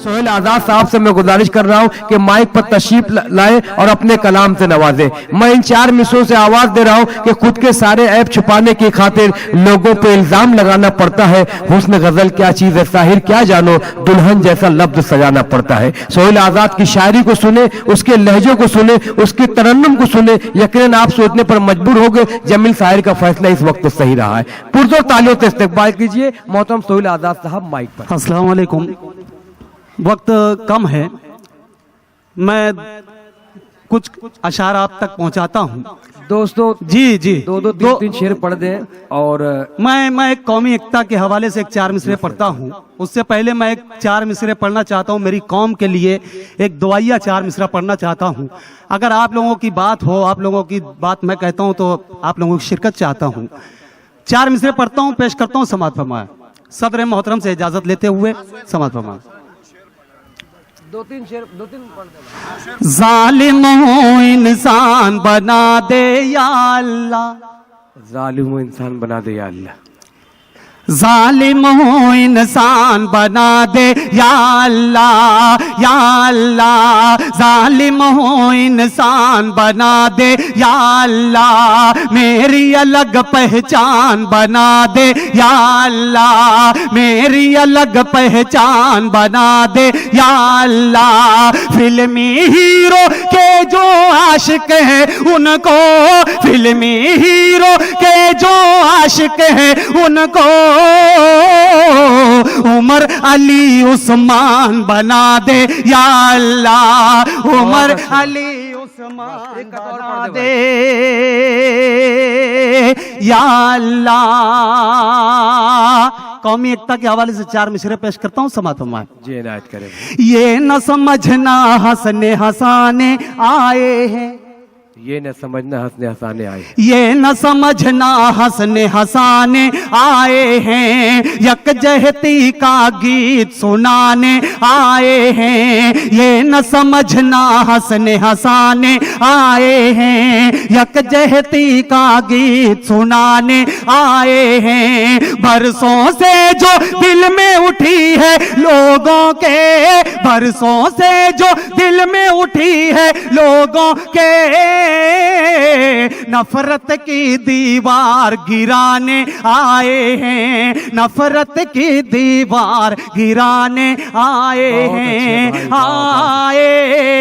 सोहेल आजाद साहब से मैं गुजारिश कर रहा हूं कि माइक पर तशरीफ लाए और अपने कलाम से नवाजे। मैं इन 4 मिसरों से आवाज दे रहा हूं कि खुद के सारे ऐब छुपाने की खातिर लोगों पे इल्जाम लगाना पड़ता है। हुस्न गजल क्या चीज है साहिर क्या जानो, दुल्हन जैसा लफ्ज सजाना पड़ता है। सोहेल आजाद की शायरी को सुने, उसके लहजों को सुने, उसकी तरन्नुम को सुने, यकीनन आप सोचने पर मजबूर हो गए जमील साहिर का फैसला इस वक्त सही रहा है। पुरजोर तालियों से इस्तकबाल कीजिए मोहतरम सोहेल आजाद साहब माइक पर। अस्सलाम वालेकुम। वक्त कम है, मैं कुछ अशार आप तक पहुंचाता हूं। दोस्तों जी जी दो तीन शेर पढ़ दें और मैं एक कौमी एकता के हवाले से एक 4 मिसरे पढ़ता हूं। उससे पहले मैं एक 4 मिसरे पढ़ना चाहता हूं, मेरी कौम के लिए एक दुआया 4 मिसरा पढ़ना चाहता हूं। अगर आप लोगों की बात हो, आप लोगों की बात मैं कहता हूं तो आप लोगों की शिरकत चाहता हूं। 4 मिसरे पढ़ता हूं, पेश करता हूं, समाअत फरमाएं। सदर मोहतरम से इजाजत लेते हुए समाअत फरमाएं। 2-3 पढ़ दें। जालिम हो इंसान बना दे या अल्लाह, जालिम हो इंसान बना दे या अल्लाह, जालिम हो इंसान बना दे या अल्लाह, या अल्लाह। जालिम हो इंसान बना दे या अल्लाह, मेरी अलग पहचान बना दे या अल्लाह, मेरी अलग पहचान बना दे या अल्लाह। फिल्मी हीरो के जो आशिक है उनको, फिल्मी हीरो के जो आशिक है उनको उमर अली उस्मान बना दे या अल्लाह, उमर अली उस्मान बना दे या अल्लाह। कौमी एकता के हवाले से 4 मिसरे पेश करता हूँ, समाअत फरमाएं। जी इनायत करें। ये न समझना हंसने हंसाने आए हैं, ये न समझना हंसने हंसाने आए, ये न समझना हंसने हंसाने आए हैं, यकजहती का गीत सुनाने आए हैं। ये न समझना हंसने हंसाने आए हैं, यकजहती का गीत सुनाने आए हैं। बरसों से जो दिल में उठी है लोगों के, बरसों से जो दिल में उठी है लोगों के, नफरत की दीवार गिराने आए हैं, नफरत की दीवार गिराने आए हैं, आए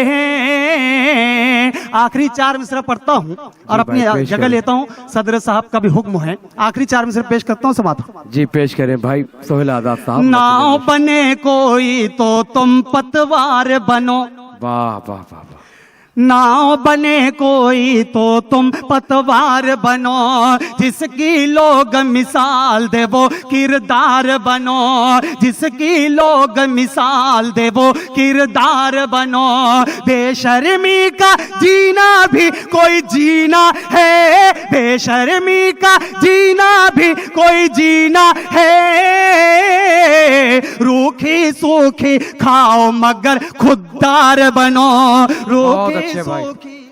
हैं। आखिरी 4 मिसरा पढ़ता हूं और अपनी जगह लेता हूं। सदर साहब का भी हुक्म है, आखिरी 4 मिसरा पेश करता हूं, समाअत। जी पेश करें भाई सोहेल आजाद साहब। नाव बने कोई तो तुम पतवार बनो, वाह वाह वाह वाह। नाव बने कोई तो तुम पतवार बनो, जिसकी लोग मिसाल दे वो किरदार बनो, जिसकी लोग मिसाल दे वो किरदार बनो। बेशर्मी का जीना भी कोई जीना है, बेशर्मी का जीना भी कोई जीना है। रूखी सूखी खाओ मगर खुददार बनो, रूखी सूखी